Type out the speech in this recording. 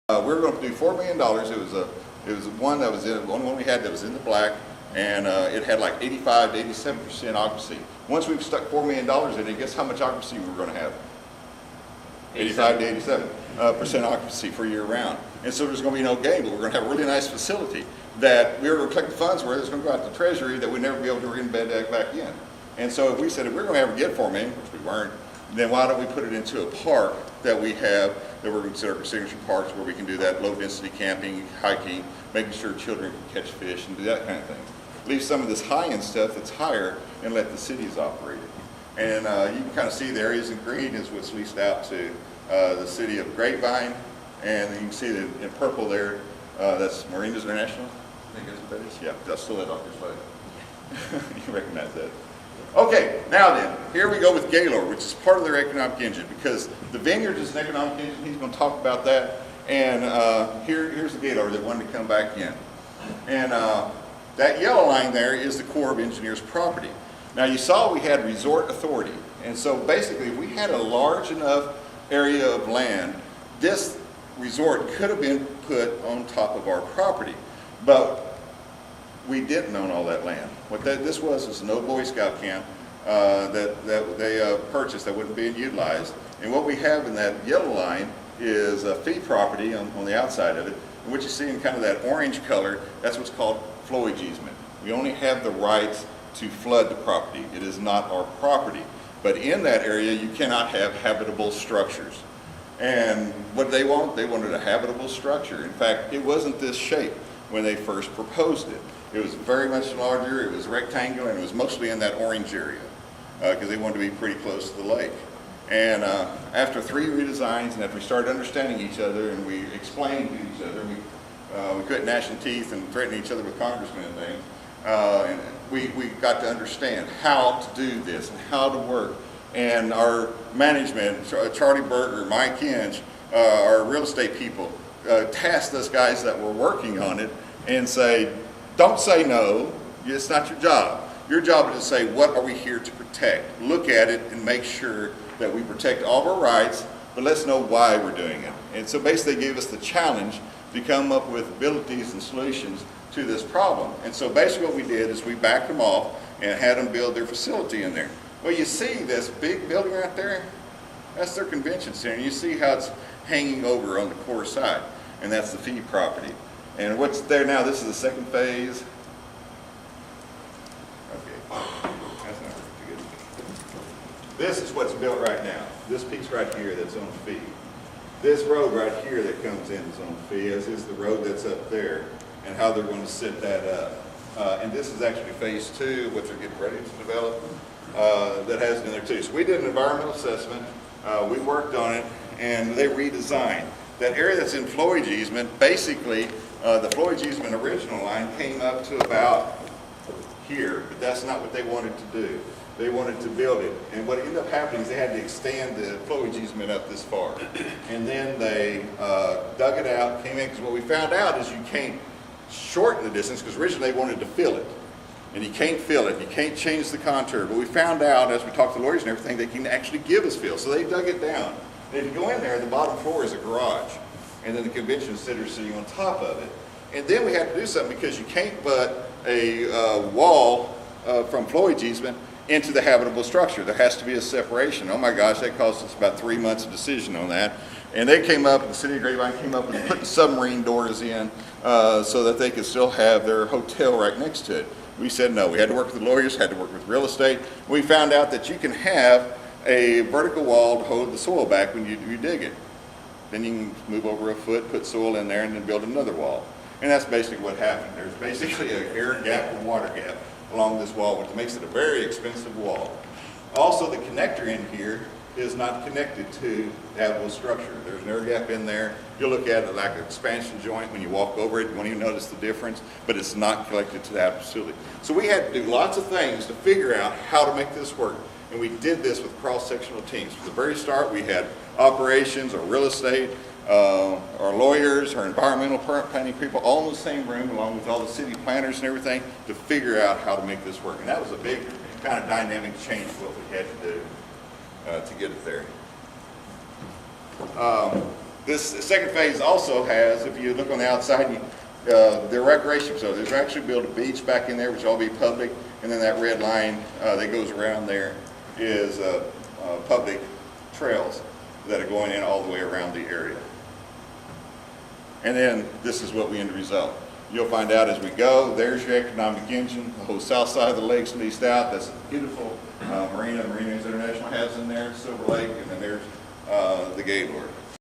We were going to do $4 million. It was one that was in, the only one we had that was in the black, and it had like 85 to 87% occupancy. Once we've stuck $4 million in it, guess how much occupancy we're going to have? 85 to 87% occupancy for year round. And so there's going to be no gain, but we're going to have a really nice facility that we were going to collect the funds where it's going to go out to the Treasury that we'd never be able to re-embed that back in. And so if we said if we're going to ever get $4 million, which we weren't, then why don't we put it into a park that we have that we're considering signature parks where we can do that low density camping, hiking, making sure children can catch fish and do that kind of thing. Leave some of this high-end stuff that's higher and let the cities operate it. And you can kind of see the areas in green is what's leased out to the city of Grapevine, and you can see that in purple there, that's Marinas International. I think that's what that is. Yeah, that's still that off your slide. You recognize that. Okay, now then, here we go with Gaylord, which is part of their economic engine, because the vineyard is an economic engine. He's going to talk about that. And here's the Gaylord that wanted to come back in. And that yellow line there is the Corps of Engineers property. Now you saw we had resort authority. And so basically, if we had a large enough area of land, this resort could have been put on top of our property. But we didn't own all that land. What this was an old Boy Scout camp that they purchased that wasn't being utilized. And what we have in that yellow line is a fee property on the outside of it. And what you see in kind of that orange color, that's what's called flowage easement. We only have the rights to flood the property. It is not our property. But in that area, you cannot have habitable structures. And what did they want? They wanted a habitable structure. In fact, it wasn't this shape when they first proposed it. It was very much larger, it was rectangular, and it was mostly in that orange area because they wanted to be pretty close to the lake. And after 3 redesigns, and after we started understanding each other and we explained to each other, we quit gnashing teeth and threatening each other with congressmen and things, and we got to understand how to do this and how to work. And our management, Charlie Berger, Mike Hinch, our real estate people, tasked us guys that were working on it and say, don't say no, it's not your job. Your job is to say, what are we here to protect? Look at it and make sure that we protect all of our rights, but let's know why we're doing it. And so basically they gave us the challenge to come up with abilities and solutions to this problem. And so basically what we did is we backed them off and had them build their facility in there. Well, you see this big building right there? That's their convention center. You see how it's hanging over on the core side, and that's the fee property. And what's there now, this is the second phase. Okay, that's not too good. This is what's built right now. This piece right here that's on fee. This road right here that comes in is on fee, as is the road that's up there, and how they're going to set that up. And this is actually phase 2, what they're getting ready to develop, that has it in there too. So we did an environmental assessment, we worked on it, and they redesigned. That area that's in flowage easement, basically, the flowage easement original line came up to about here, but that's not what they wanted to do. They wanted to build it, and what ended up happening is they had to extend the flowage easement up this far. And then they dug it out, came in, because what we found out is you can't shorten the distance, because originally they wanted to fill it. And you can't fill it, you can't change the contour. But we found out, as we talked to lawyers and everything, they can actually give us fill. So they dug it down. And if you go in there, the bottom floor is a garage. And then the convention center is sitting on top of it. And then we had to do something, because you can't butt a wall from flowage easement into the habitable structure. There has to be a separation. Oh my gosh, that cost us about 3 months of decision on that. And they came up, the city of Grapevine came up and put submarine doors in so that they could still have their hotel right next to it. We said no. We had to work with the lawyers, had to work with real estate. We found out that you can have a vertical wall to hold the soil back when you dig it. Then you can move over a foot, put soil in there, and then build another wall. And that's basically what happened. There's basically an air gap and water gap along this wall, which makes it a very expensive wall. Also, the connector in here is not connected to the habitable structure. There's an air gap in there. You'll look at it like an expansion joint. When you walk over it, you won't even notice the difference, but it's not connected to the habitable facility. So we had to do lots of things to figure out how to make this work. And we did this with cross-sectional teams. From the very start, we had operations, our real estate, our lawyers, our environmental planning people, all in the same room, along with all the city planners and everything, to figure out how to make this work. And that was a big kind of dynamic change what we had to do to get it there. This second phase also has, if you look on the outside, the recreation facilities. They're actually built a beach back in there, which will all be public, and then that red line that goes around there is public trails that are going in all the way around the area. And then this is what we end result. You'll find out as we go. There's your economic engine. The whole south side of the lake's leased out. That's a beautiful marina. Marinas International has in there, Silver Lake, and then there's the Gaylord.